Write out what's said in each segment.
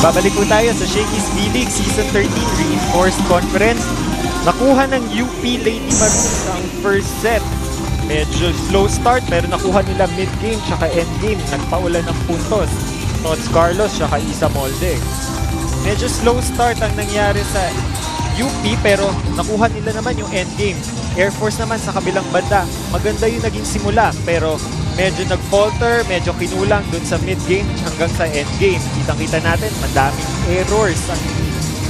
Babalik po tayo sa Shakey's V-League Season 13 Reinforced Conference. Nakuha ng UP Lady Maroons ang first set. Medyo slow start pero nakuha nila mid-game tsaka end-game. Nagpaulan ng puntos. Tots Carlos tsaka Isa Molde. Medyo slow start ang nangyari sa UP pero nakuha nila naman yung endgame. Air Force naman sa kabilang banda. Maganda yung naging simula pero medyo nag-falter, medyo kinulang dun sa mid-game hanggang sa end-game. Kitang-kita natin, madaming errors ang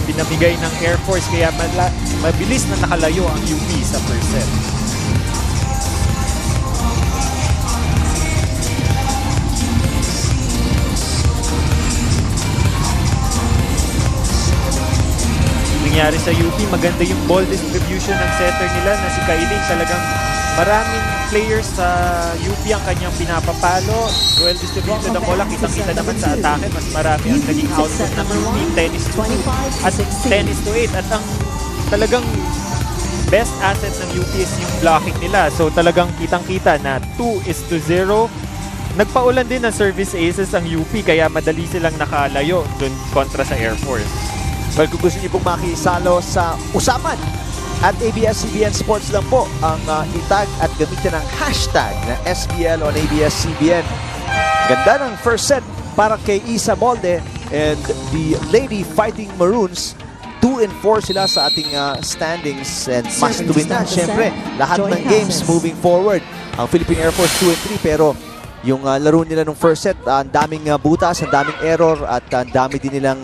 pinamigay ng Air Force kaya mabilis na nakalayo ang UP sa first set. Nangyari sa UP, maganda yung ball distribution ng setter nila na si Kailing. Talagang maraming players sa UP ang kanyang pinapapalo. Well distributed ang bola. Kitang-kita naman sa atake. Mas marami ang naging output ng UP. 10-2 at 10-8. At ang talagang best asset ng UP is yung blocking nila. So talagang kitang-kita na 2-0. Nagpaulan din ng service aces ang UP kaya madali silang nakalayo dun kontra sa Air Force. Well, kung gusto niyo pong makisalo sa usapan at ABS-CBN Sports lang po ang itag at gamitin ng hashtag na SBL on ABS-CBN. Ganda ng first set para kay Isa Molde and the Lady Fighting Maroons. 2-4 sila sa ating standings and must to win na. Siyempre, lahat ng games moving forward. Ang Philippine Air Force 2-3 pero yung laro nila nung first set, ang daming butas, ang daming error at ang dami din nilang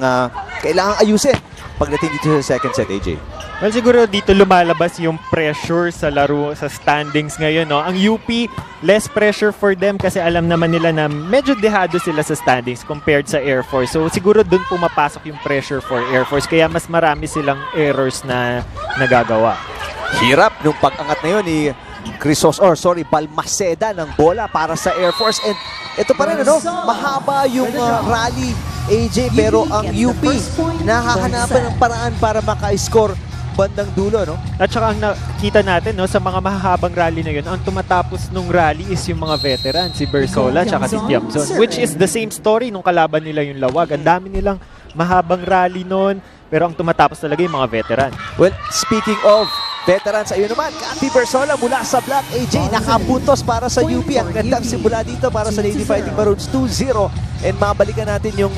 kailangang ayusin pagdating dito sa second set, AJ. Well, siguro dito lumalabas yung pressure sa laro, sa standings ngayon. No? Ang UP, less pressure for them kasi alam naman nila na medyo dehado sila sa standings compared sa Air Force. So siguro dun pumapasok yung pressure for Air Force kaya mas marami silang errors na nagagawa. Hirap nung pag-angat na yun ni Balmaceda ng bola para sa Air Force. And ito pa rin, mahaba yung rally, AJ, pero ang UP nahahanapan ng paraan para maka-score bandang dulo, no? At saka ang nakita natin, no, sa mga mahahabang rally na yun, ang tumatapos nung rally is yung mga veteran, si Bersola at si Tiamzon, which is the same story nung kalaban nila yung Lawag. Ang dami nilang mahabang rally nun, pero ang tumatapos talaga yung mga veteran. Well, speaking of veterans, ayun naman, Cathy Bersola mula sa Black, AJ, nakapuntos para sa UP. Ang gandang simula dito para sa Lady Fighting Maroons, 2-0. And mabalikan natin yung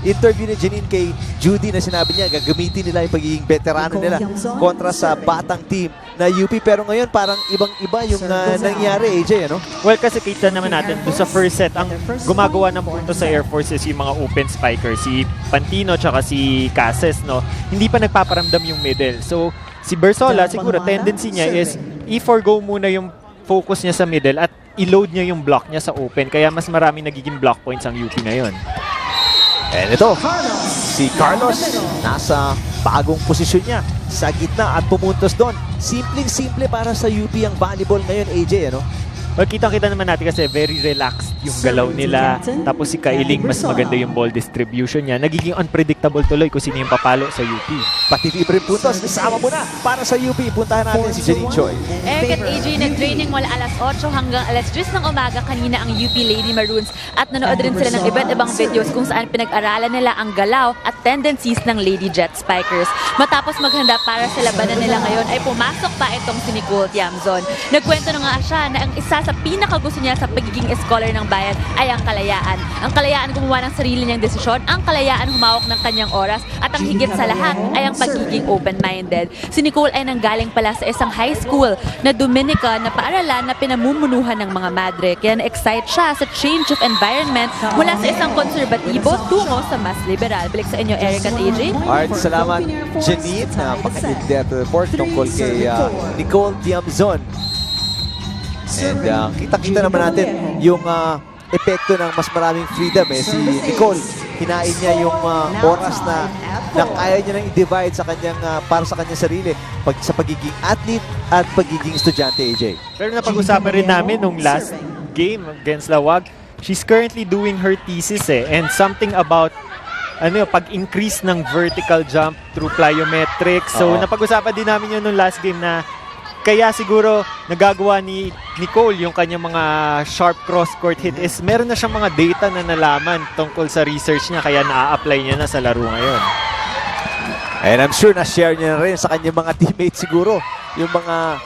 interview ni Janine kay Judy na sinabi niya, gagamitin nila yung pagiging veterano nila kontra sa batang team na UP. Pero ngayon, parang ibang-iba yung nangyari, AJ, ano? Well, kasi kita naman natin, doon sa first set, ang gumagawa ng punto sa Air Force is yung mga open spikers, si Pantino tsaka si Cases, no? Hindi pa nagpaparamdam yung middle. So, si Bersola, siguro tendency niya is i-forgo muna yung focus niya sa middle at i-load niya yung block niya sa open. Kaya mas marami nagiging block points ang UP ngayon. And ito, si Carlos nasa bagong posisyon niya sa gitna at pumuntos doon. Simpleng-simple para sa UP ang volleyball ngayon, AJ, ano? Well, kitang-kita naman natin kasi very relaxed yung galaw nila. Tapos si Kailing, mas maganda yung ball distribution niya. Nagiging unpredictable tuloy kung sino yung papalo sa UP. Pati libre puntos, isama mo na para sa UP. Puntahan natin si Janine Choi. Eric at AJ, nag-training mula alas 8 hanggang alas 10 ng umaga kanina ang UP Lady Maroons. At nanood rin sila ng iba't ibang videos kung saan pinag-aralan nila ang galaw at tendencies ng Lady Jet Spikers. Matapos maghanda para sa labanan nila ngayon, ay pumasok pa itong si Nicole Tiamzon. Nagkwento na nga siya na ang isa sa pinakagusto niya sa pagiging scholar ng bayan ay ang kalayaan. Ang kalayaan gumawa ng sarili niyang desisyon, ang kalayaan humawak ng kanyang oras, at ang higit sa lahat ay ang pagiging open-minded. Si Nicole ay nanggaling pala sa isang high school na Dominican na paaralan na pinamumunuhan ng mga madre. Kaya na-excite siya sa change of environment mula sa isang konserbatibo tungo sa mas liberal. Balik sa inyo, Eric at AJ. Alright, salamat Janine na paka-in-depth report tungkol kay Nicole Tiamzon. And kita-kita naman natin yung epekto ng mas maraming freedom. Si Nicole, hinain niya yung oras na kaya niya nang i-divide sa kanyang, para sa kanyang sarili sa pagiging athlete at pagiging estudyante, AJ. Pero napag-usapan rin namin nung last game against Lawag, she's currently doing her thesis and something about pag-increase ng vertical jump through plyometrics. So napag-usapan din namin yun nung last game na kaya siguro nagagawa ni Nicole yung kanyang mga sharp cross-court hit is meron na siyang mga data na nalaman tungkol sa research niya kaya na-apply niya na sa laro ngayon. And I'm sure na-share niya na rin sa kanyang mga teammates siguro yung mga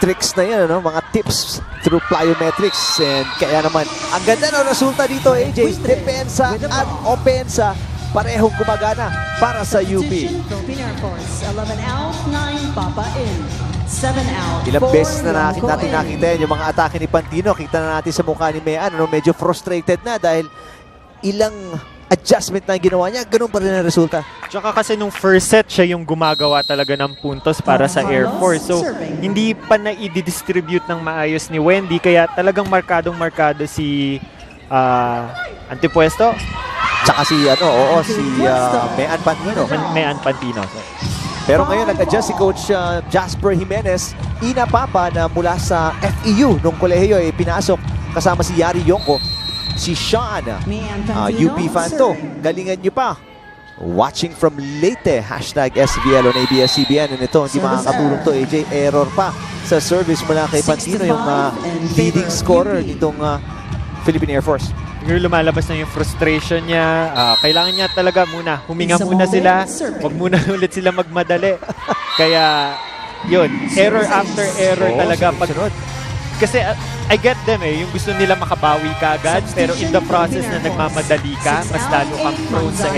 tricks na yan, ano? Mga tips through plyometrics. And kaya naman, ang ganda ng resulta dito, AJ. Depensa at opensa parehong gumagana para sa UP. Philippine Air Force, 11 out, 9 Papa in. 7 out. Ilang beses na natin nakita yan, yung mga atake ni Pantino. Kita na natin sa mukha ni Mean, ano, medyo frustrated na dahil ilang adjustment na ginawa niya, ganun pa rin ang resulta. Tsaka kasi nung first set, siya yung gumagawa talaga ng puntos para sa Air Force. So, hindi pa na i-distribute ng maayos ni Wendy, kaya talagang markadong-markado si Antipuesto. Tsaka si, Mean Pantino. Mean Pantino. Pero ngayon, nag-adjust si Coach Jasper Jimenez, Ina Papa na mula sa FEU nung kolehiyo, pinasok kasama si Yari Yonko. Si Sean, UP fan to. Galingan nyo pa. Watching from Leyte, hashtag SBL on ABS-CBN. And ito, hindi makakatulong to, AJ. Error pa sa service mula kay Pantino, yung leading scorer nitong Philippine Air Force. Siguro lumalabas na yung frustration niya. Kailangan niya talaga muna. Huminga muna sila. Huwag muna ulit sila magmadali. Kaya, yun. Error after error talaga. Kasi I get them yung gusto nila makabawi ka agad, pero in the process na nagmamadali ka, mas lalo kang prone sa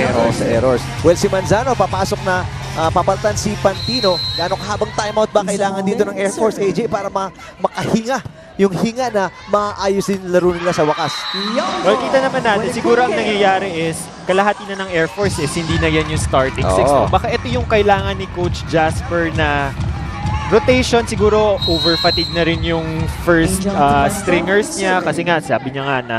errors. Well, si Manzano, papasok na, papalitan si Pantino. Gano'ng kahabang timeout ba kailangan dito ng Air Force, AJ, para makahinga? Yung hinga na maayos din laro nila sa wakas. Well, kita naman natin, siguro ang nangyayari is, kalahati na ng Air Force is, hindi na yan yung starting six. So, baka ito yung kailangan ni Coach Jasper na rotation, siguro over-fatigue na rin yung first stringers niya kasi nga, sabi niya nga na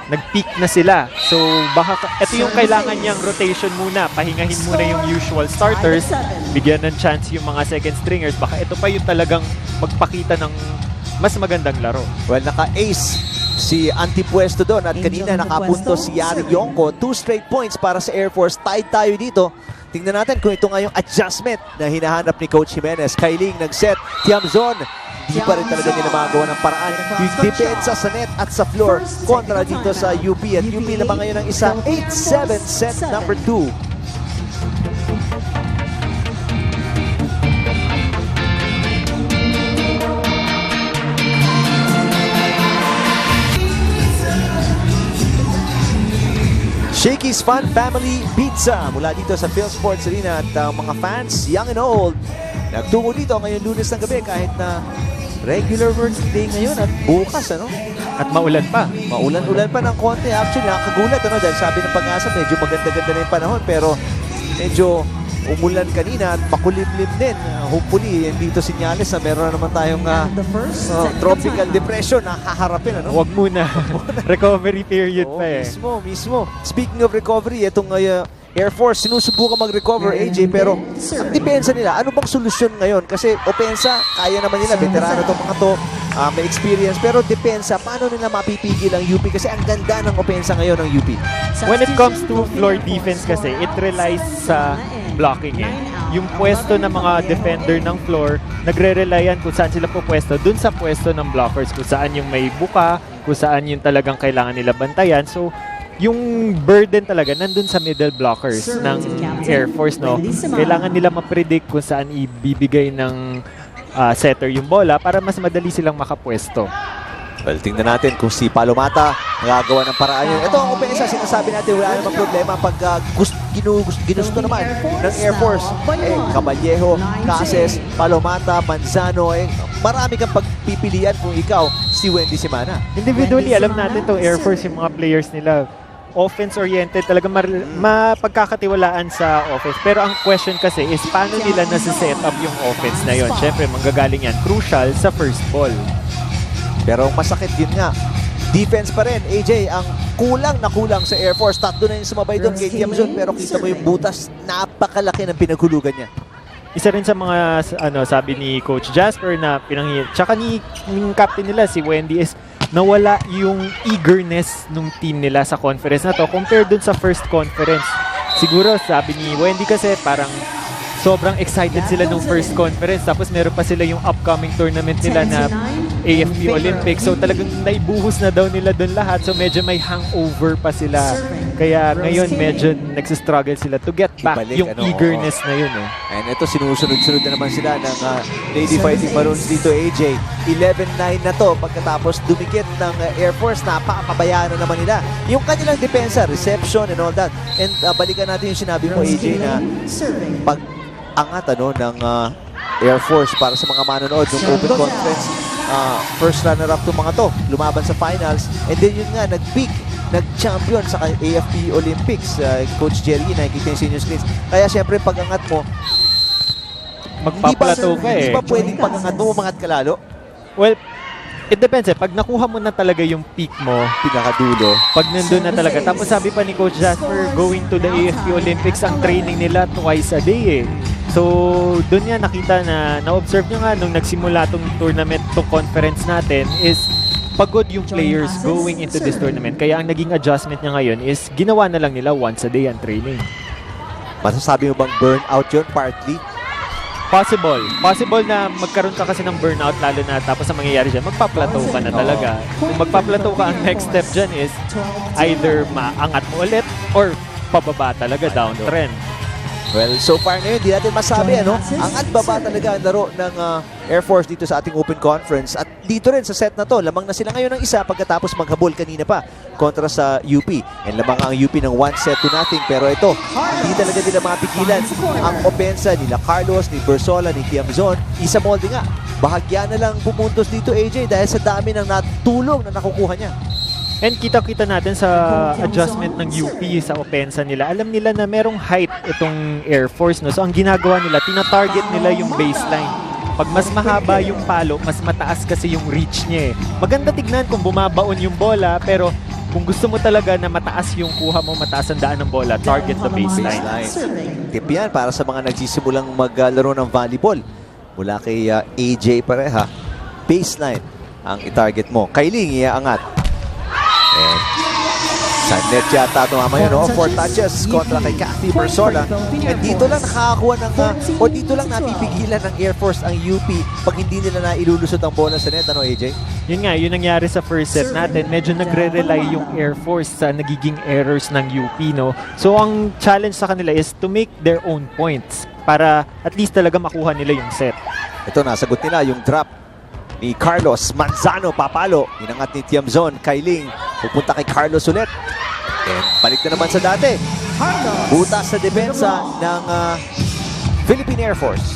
nag-peak na sila. So, baka ito yung kailangan niyang rotation muna. Pahingahin muna yung usual starters. Bigyan ng chance yung mga second stringers. Baka ito pa yung talagang magpakita ng mas magandang laro. Well, naka-ace si Antipuesto doon at kanina nakapunto si Yari Yonko. 2 straight points para sa Air Force. Tied tayo dito. Tingnan natin kung ito nga yung adjustment na hinahanap ni Coach Jimenez. Kailing nag-set, Tiamzon. Di pa rin talaga nila magawa ng paraan. Yung depensa sa net at sa floor kontra dito sa UP. At UP naman ngayon ng isang 8-7 set number 2. Shakey's Fun Family Pizza mula dito sa Phil Sports Arena at mga fans, young and old, nagtungo dito ngayon Lunes ng gabi kahit na regular working day ngayon at bukas, ano? At maulan pa. Maulan-ulan pa ng konti. Actually, nakakagulat, ano? Dahil sabi ng Pag-asa, medyo maganda-ganda na yung panahon pero medyo umulan kanina at makulimlim din. Hopefully, dito sinyales na meron naman tayong tropical depression na haharapin. Ano? Huwag muna. Recovery period pa eh. Mismo. Speaking of recovery, itong Air Force, sinusubukan mag-recover, AJ, pero ang depensa nila, ano bang solusyon ngayon? Kasi opensa, kaya naman nila, veterano itong mga to, may experience, pero depensa, paano nila mapipigil ang UP? Kasi ang ganda ng opensa ngayon ng UP. When it comes to floor defense kasi, it relies sa blocking eh. Yung pwesto ng mga defender ng floor, nagre-relyan kung saan sila po pwesto, dun sa pwesto ng blockers, kung saan yung may buka, kung saan yung talagang kailangan nila bantayan. So, yung burden talaga nandun sa middle blockers ng Air Force, no? Kailangan nila ma-predict kung saan ibibigay ng setter yung bola para mas madali silang makapwesto. Well, tingnan natin kung si Palomata nagagawa ng paraan yun. Ito ang opensa, sinasabi natin wala namang problema pag ginusto naman ng Air Force. Caballejo, Cases, Palomata, Manzano, marami kang pagpipilian kung ikaw si Wendy Simana. Individually, alam natin itong Air Force, yung mga players nila, offense-oriented, talaga mapagkakatiwalaan sa offense. Pero ang question kasi is paano nila nasa-set up yung offense na yun? Siyempre, manggagaling yan. Crucial sa first ball. Pero masakit din nga. Defense pa rin, AJ, ang kulang na kulang sa Air Force. Tatlo na yung sumabay doon kay Tiamzon, pero kita mo yung butas, napakalaki ng pinaghulugan niya. Isa rin sa mga sabi ni Coach Jasper na tsaka ni captain nila si Wendy is nawala yung eagerness ng team nila sa conference na to compared dun sa first conference. Siguro sabi ni Wendy kasi parang sobrang excited sila nung first conference. Tapos meron pa sila yung upcoming tournament nila na AFP Olympics. So talagang naibuhos na daw nila doon lahat. So medyo may hangover pa sila. Kaya ngayon medyo nagsistruggle sila to get back Ibalik, yung eagerness na yun eh. And ito, sinusunod-sunod na naman sila ng Lady Fighting Maroons dito, AJ. 11-9 na to pagkatapos dumikit ng Air Force. Napapabayaan na naman nila yung kanilang depensa, reception and all that. And balikan natin yung sinabi mo, AJ, na pag-angat ng Air Force para sa mga manonood ng Open Conference. First runner-up itong mga to, lumaban sa finals. And then yun nga, nag-peak, nag-champion sa AFP Olympics. Coach Jerry, nakikita yung senior screens. Kaya syempre, pag-angat mo, Magpaplato ka eh. Hindi ba pwedeng pag-angat mo, umangat ka lalo? Well, it depends eh. Pag nakuha mo na talaga yung peak mo, Pinakadulo. pag nandun na talaga. Tapos sabi pa ni Coach Jasper, going to the AFP Olympics, ang training nila twice a day eh. So, doon nga nakita na-observe nyo nga nung nagsimula tong tournament, tong conference natin, is pagod yung players going into this tournament. Kaya ang naging adjustment niya ngayon is ginawa na lang nila once a day ang training. Masasabi mo bang burnout yun partly? Possible. Possible na magkaroon ka kasi ng burnout lalo na tapos ang mangyayari dyan, magpa-plateau ka na talaga. Kung magpa-plateau ka, ang next step dyan is either maangat mo ulit or pababa talaga, downtrend. Well, so far ngayon, di natin masabi, angat baba talaga ang laro ng Air Force dito sa ating Open Conference. At dito rin sa set na to, lamang na sila ngayon ng isa pagkatapos maghabol kanina pa kontra sa UP. And lamang ang UP ng 1-0. Pero ito, hindi talaga nila mapigilan ang opensa nila Carlos, ni Bersola, ni Tiamzon. Isa molde nga. Bahagya na lang pumuntos dito, AJ, dahil sa dami ng natulong na nakukuha niya. And kita-kita natin sa adjustment ng UP sa opensa nila. Alam nila na merong height itong Air Force. No? So ang ginagawa nila, tina-target nila yung baseline. Pag mas mahaba yung palo, mas mataas kasi yung reach niya eh. Maganda tignan kung bumabaon yung bola, pero kung gusto mo talaga na mataas yung kuha mo, mataas ang daan ng bola, target the baseline. Tip yan para sa mga nagsisimulang maglaro ng volleyball. Mula kay AJ pareha, baseline ang itarget mo. Kailing, iaangat. And sa net yata tumama yun, 4 touches kontra kay Kathy Bersola. And dito lang nakakakuha ng, o dito lang napipigilan ng Air Force ang UP pag hindi nila na ilulusot ang bola sa net, AJ? Yun nga, yun nangyari sa first set natin. Medyo nagre-rely yung Air Force sa nagiging errors ng UP, no? So, ang challenge sa kanila is to make their own points para at least talaga makuha nila yung set. Ito, nasagot nila yung drop ni Carlos. Manzano, papalo. Inangat ni Tiamzon. Kailing, pupunta kay Carlos ulit. And balik na naman sa dati. Butas sa depensa ng Philippine Air Force.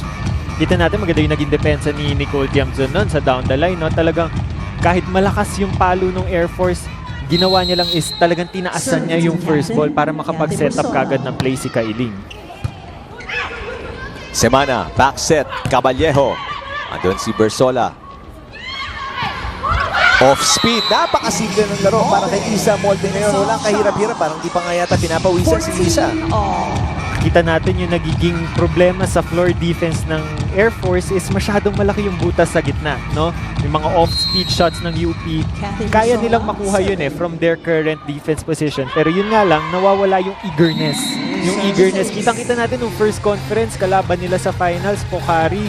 Kita natin maganda yung naging depensa ni Nicole Tiamzon nun sa down the line, no? Talagang kahit malakas yung palo ng Air Force, ginawa niya lang is talagang tinaasan niya yung first ball para makapag-set up kagad ng play si Kailing. Semana, back set, Caballejo. Andun si Bersola. Off speed, napakasimple ng laro para kay Isa Molde ngayon. Walang kahirap-hirap, parang di pa nga yata pinapawisan si Isa. Kita natin yung nagiging problema sa floor defense ng Air Force is masyadong malaki yung butas sa gitna, no? Yung mga off-speed shots ng UP, kaya nilang makuha yun from their current defense position. Pero yun nga lang, nawawala yung eagerness. Yung eagerness, kitang-kita natin yung first conference, kalaban nila sa finals, Pocari,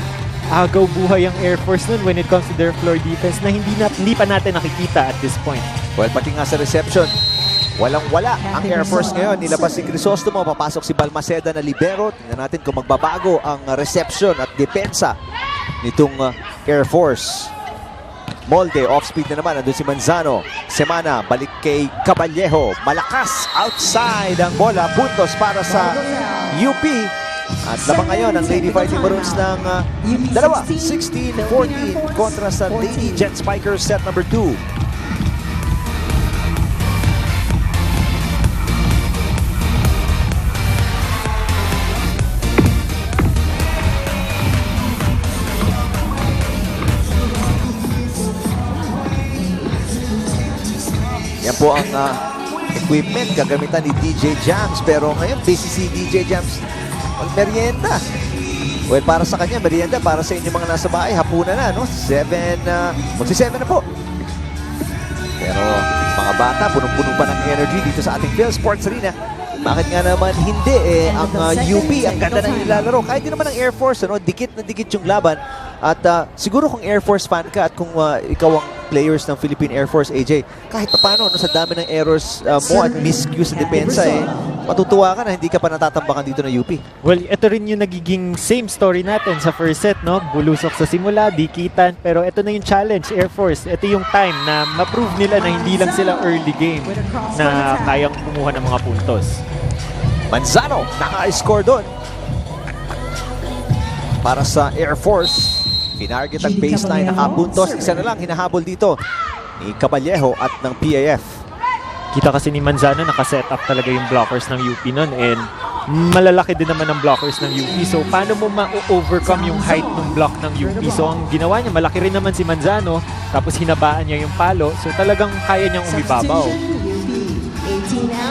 agaw buhay ang Air Force nun when it comes to their floor defense na hindi pa natin nakikita at this point. Well, pati nga sa reception, walang-wala ang Air Force ngayon. Nilabas si Crisostomo, papasok si Balmaceda na libero. Tingnan natin kung magbabago ang reception at depensa nitong Air Force. Molde, off-speed na naman. Nandun si Manzano. Semana, balik kay Caballejo. Malakas, outside ang bola. Puntos para sa UP. At labang ngayon ang Lady Fighting Maroons ng 16-14 kontra sa Lady Jet Spikers set number 2. Yan po ang equipment gagamitan ni DJ Jams. Pero ngayon, busy si DJ Jams merienda. Well, para sa kanya, merienda. Para sa inyo mga nasa bahay, hapunan na, no? Magsi-7 na po. Pero mga bata, punong-puno pa ng energy dito sa ating Phil Sports Arena. Bakit nga naman hindi ang UP, ang ganda ng nilalaro. Kahit din naman ang Air Force, ano, dikit na dikit yung laban. At siguro kung Air Force fan ka at kung ikaw ang players ng Philippine Air Force, AJ, kahit paano, no, sa dami ng errors mo at miscue sa depensa, matutuwa ka na hindi ka pa natatambakan dito ng UP. Well, ito rin yung nagiging same story natin sa first set, no? Bulusok sa simula, dikitan, pero ito na yung challenge, Air Force. Ito yung time na ma-prove nila na hindi lang sila early game na kayang kumuha ng mga puntos. Manzano, naka-score doon. Para sa Air Force, pinarget ang baseline, nakapuntos. Isa na lang, hinahabol dito ni Caballejo at ng PAF. Kita kasi ni Manzano, nakaset up talaga yung blockers ng UP nun and malalaki din naman ang blockers ng UP. So, paano mo ma-overcome yung height ng block ng UP? So, ang ginawa niya, malaki rin naman si Manzano, tapos hinabaan niya yung palo. So, talagang kaya niyang umibabaw.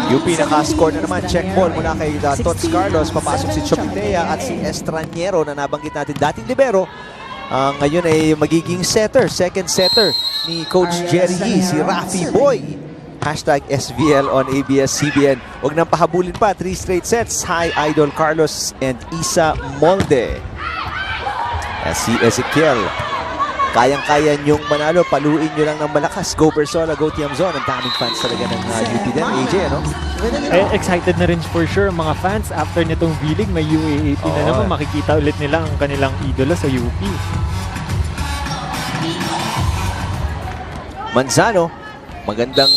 UP naka-score na naman. Check ball mula kay Tots Carlos. Papasok si Chopitea at si Estraniero na nabanggit natin dating libero. Ngayon ay magiging setter, second setter ni Coach Jerry Yee, si Rafi Boy. Hashtag SVL on ABS-CBN. Huwag nang pahabulin pa. 3 straight sets. Hi, Idol Carlos and Isa Molde. Si Ezekiel. Kayang-kaya nyong manalo. Paluin nyo lang ng malakas. Go Bersola, go Tiamzon. Ang daming fans talaga ng UP din. AJ, ano? Excited na rin for sure mga fans after nitong V-League. May UAAP na naman. Makikita ulit nila ang kanilang idolo sa UP. Manzano. Magandang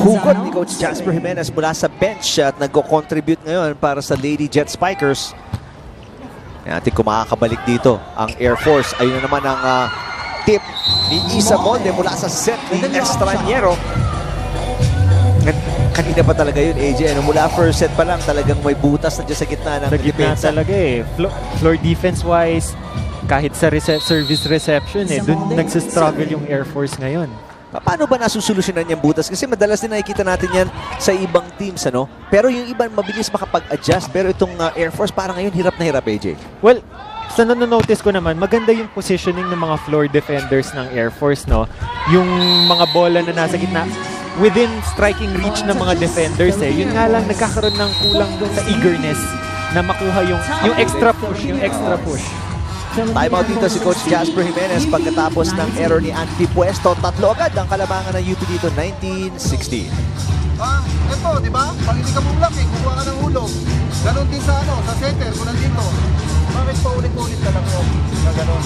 hugot ni Coach Jasper Jimenez mula sa bench at nagko-contribute ngayon para sa Lady Jet Spikers. Natin kung makakabalik dito ang Air Force. Ayun na naman ang tip ni Isa Molde mula sa set ni Estraniero. Kanina pa talaga yun, AJ. Ano, mula first set pa lang talagang may butas na dyan sa gitna ng depensa. Talaga floor defense-wise, kahit sa service reception, dun nagsistruggle yung Air Force ngayon. Paano ba nasusolusyonan yung butas? Kasi madalas din nakikita natin yan sa ibang teams, ano? Pero yung iba mabilis makapag-adjust. Pero itong Air Force parang ngayon hirap na hirap, AJ. Well, sa nanonotice ko naman, maganda yung positioning ng mga floor defenders ng Air Force, no? Yung mga bola na nasa gitna, within striking reach ng mga defenders, Yun nga lang, nagkakaroon ng kulang sa eagerness na makuha yung extra push. Timeout dito si Coach Jasper Jimenez pagkatapos ng error ni Antipuesto. 3 agad ang kalamangan ng UP dito, 19-16. Ito, di ba? Pag hindi ka bumlock, kukuha ka ng hulog. Ganon din sa setter, kung nandito. Bakit pa ulit-ulit na lang yun? Na ganon.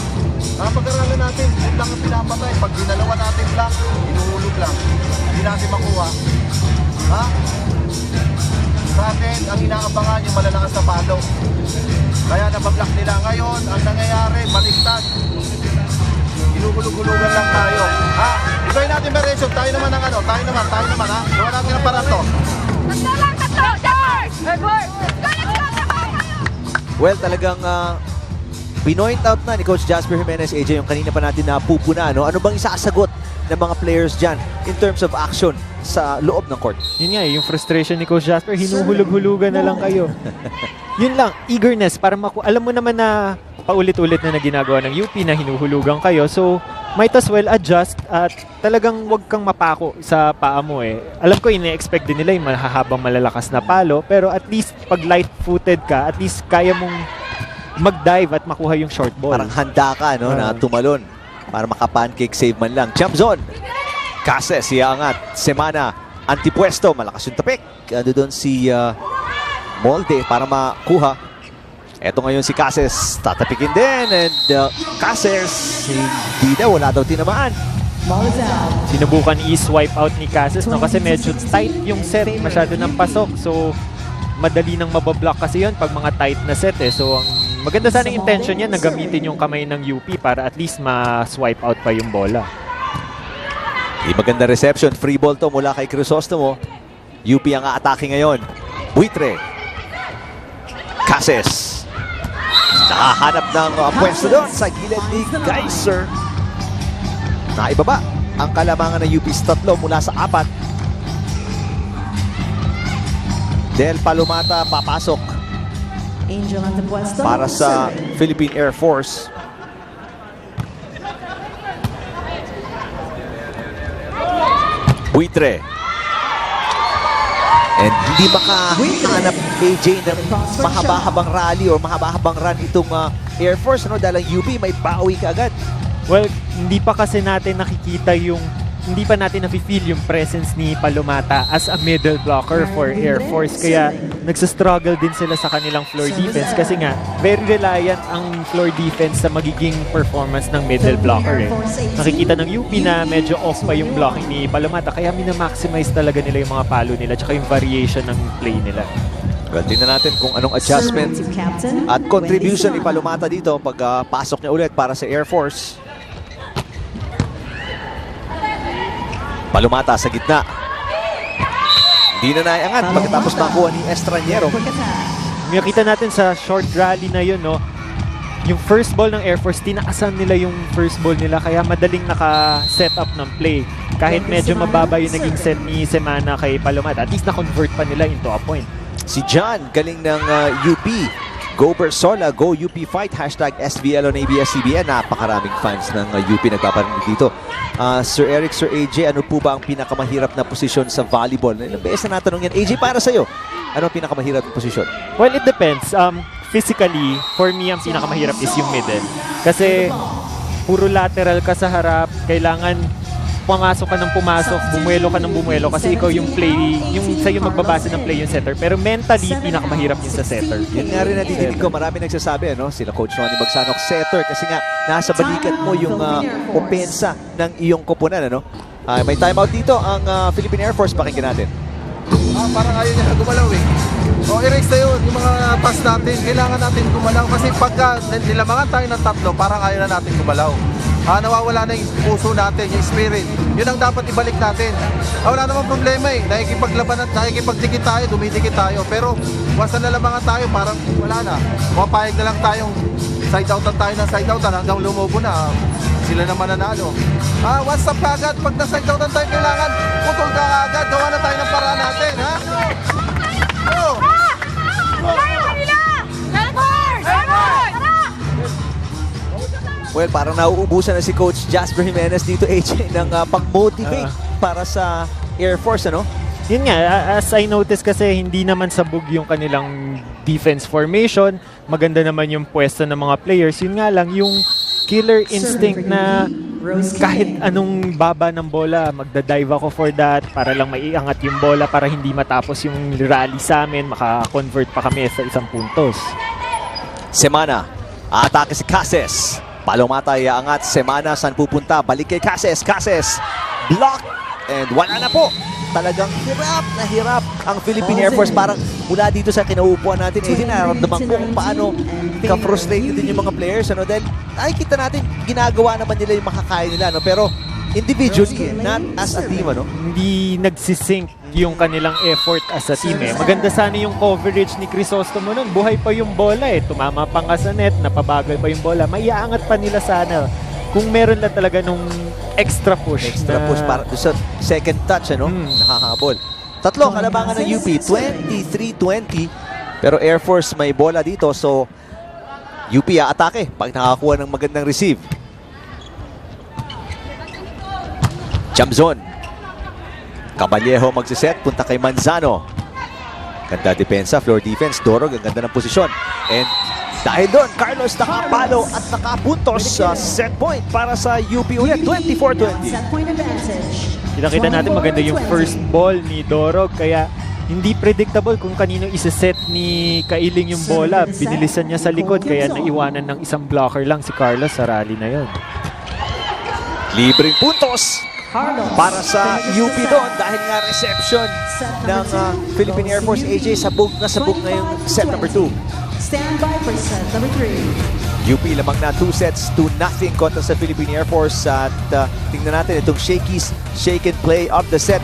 Pag-aralan natin, yun lang ang pinapatay. Pag dinalawa natin block, inuhulog lang. Hindi natin makuha. Sa atin, ang inaabangan yung malalakas na palo. Kaya nabablock nila ngayon, ang nangyayari, baliktad. Inuhulog-hulugan lang tayo. Ibigay natin variation, tayo naman ha. Gawa natin ang parato. Well, talagang pinoint out na ni Coach Jasper Jimenez, AJ, yung kanina pa natin napupuna. Ano bang isasagot ng mga players dyan in terms of action sa loob ng court? Yun nga, yung frustration ni Coach Jasper, hinuhulog-hulugan na lang kayo. Yun lang, eagerness para alam mo naman na paulit-ulit na ginagawa ng UP na hinuhulugan kayo. So, might as well adjust at talagang wag kang mapako sa paa mo Alam ko, ine-expect din nila yung mahahabang malalakas na palo, pero at least pag light-footed ka, at least kaya mong mag-dive at makuha yung short ball. Parang handa ka, no, na tumalon para maka-pancake save man lang. Jump zone. Cases, iangat. Semana, Antipuesto. Malakas yung tapik. Ano doon si Molde para makuha. Eto ngayon si Cases. Tatapikin din. And Cases, hindi daw. Wala daw tinamaan. Sinubukan i-swipe out ni Cases, no? Kasi medyo tight yung set. Masyado ng pasok. So, madali nang mabablock kasi yun pag mga tight na set So, ang maganda sana yung intention niya na gamitin yung kamay ng UP para at least ma-swipe out pa yung bola. Maganda reception. Free ball to mula kay Crisostomo. UP ang aatake ngayon. Buitre. Cases. Nakahanap ng pwesto doon sa gilid ni Geyser. Naibaba ang kalamangan ng UP 3 mula sa 4. Del Palomata papasok para sa Philippine Air Force. Buitre. And hindi makahanap AJ ng mahaba-habang rally or mahaba-habang run itong Air Force, ano, dahil ang UP may bawi ka agad. Well, hindi pa kasi natin nakikita hindi pa natin nafe-feel yung presence ni Palomata as a middle blocker for Air Force. Kaya nagsastruggle din sila sa kanilang floor defense kasi nga very reliant ang floor defense sa magiging performance ng middle blocker. Nakikita ng UP na medyo off pa yung blocking ni Palomata kaya minamaximize talaga nila yung mga palo nila tsaka yung variation ng play nila. Well, tingnan natin kung anong adjustment at contribution ni Palomata dito pag pasok niya ulit para sa Air Force. Palomata sa gitna. Hindi na naiangat pagkatapos makuha ni Estraniero. Makita natin sa short rally na yun, no? Yung first ball ng Air Force, tinakasan nila yung first ball nila kaya madaling naka-set up ng play. Kahit medyo mababa yung naging set ni Semana kay Palomata, at least na-convert pa nila into a point. Si John, galing ng UP. Go Bersola, go UP fight, hashtag SBL on ABS-CBN. Napakaraming fans ng UP nagpaparinig dito. Sir Eric, Sir AJ, ano po ba ang pinakamahirap na posisyon sa volleyball? Ilang beses na natanong yan. AJ, para sa'yo, ano ang pinakamahirap na posisyon? Well, it depends. Physically, for me, ang pinakamahirap is yung middle. Kasi puro lateral ka sa harap, kailangan pumasok ka ng pumasok, bumuelo ka ng bumuelo kasi ikaw yung play, yung sa'yo magbabase ng play yung setter. Pero mentally, pinakamahirap yung sa setter. Yun nga rin nadidinig ko, marami nagsasabi, ano? Sila Coach Ronnie Magsanok, setter, kasi nga nasa balikat mo yung opensa ng iyong koponan, ano? May timeout dito ang Philippine Air Force, pakinggan natin. Parang ayaw niya gumalaw eh. O, erase na yun, yung mga pass natin, kailangan natin gumalaw kasi pagka nilamangan tayo ng tatlo, parang ayaw na natin gumalaw. Nawawala na yung puso natin, yung spirit. Yun ang dapat ibalik natin. Wala namang problema eh. Nakikipaglaban at nakikipagdikit tayo, dumidikit tayo. Pero once na nalamangan tayo, parang wala na. Mapayag na lang tayong side-outan tayo ng side-outan hanggang lumobo na. Sila naman nanalo. One stop ka agad. Pag na-side-outan tayo, kailangan putol ka agad. Gawa na tayo ng paraan natin, ha? Go! Well, parang nauubusan na si Coach Jasper Jimenez dito, AJ, ng pang-motivate para sa Air Force, ano? Yun nga, as I noticed kasi hindi naman sabog yung kanilang defense formation. Maganda naman yung pwesto ng mga players. Yun nga lang, yung killer instinct na kahit anong baba ng bola, magdadive ako for that para lang maiangat yung bola para hindi matapos yung rally sa amin, maka-convert pa kami sa isang puntos. Semana, atake si Cases. Palomata iaangat, Semana, saan pupunta? Balik kay Cases, Cases, block, and wala na po. Talagang hirap na hirap ang Philippine Air Force. Parang mula dito sa kinaupuan natin, nararamdaman ko kung paano ka-frustrated din yung mga players. Ano? Dahil nakikita natin, ginagawa naman nila yung makakaya nila. No? Pero individually, not as a team. Ano? Hindi nagsisync yung kanilang effort as a team. Maganda sana yung coverage ni Crisostomo nun. Buhay pa yung bola eh. Tumama pa nga sa net, napabagal pa yung bola. Maiaangat pa nila sana. Kung meron na talaga nung extra push. Extra push para sa second touch, ano? Nakahabol. Tatlo, kalabangan ng UP. 23-20. Pero Air Force may bola dito. So, UP atake pag nakakuha ng magandang receive. Jump zone. Caballejo magsiset, punta kay Manzano. Ganda depensa, floor defense, Dorog, ang ganda ng posisyon. And dahil doon, Carlos nakapalo at nakapuntos sa set point para sa UP ulit, 24-20. Kita natin maganda yung first ball ni Dorog, kaya hindi predictable kung kanino isa-set ni Kailing yung bola. Binilisan niya sa likod, kaya naiwanan ng isang blocker lang si Carlos sa rally na yun. Libreng puntos para sa UP doon dahil nga reception ng Philippine Air Force. AJ, sabog na yung set number 2. Stand by for set number 3. UP lamang na 2-0 kontra sa Philippine Air Force. At tingnan natin itong Shakey's shake and play of the set.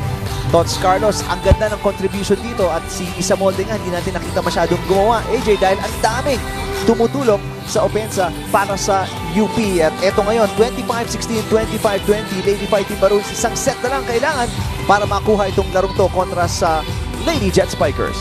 Tots Carlos, ang ganda ng contribution dito. At si Isa Molde nga, hindi natin nakita masyadong gumawa. AJ, dahil ang daming tumutulong sa opensa para sa UP. At eto ngayon, 25-16, 25-20, Lady Fighting Maroons. Isang set na lang kailangan para makuha itong larong to kontra sa Lady Jet Spikers.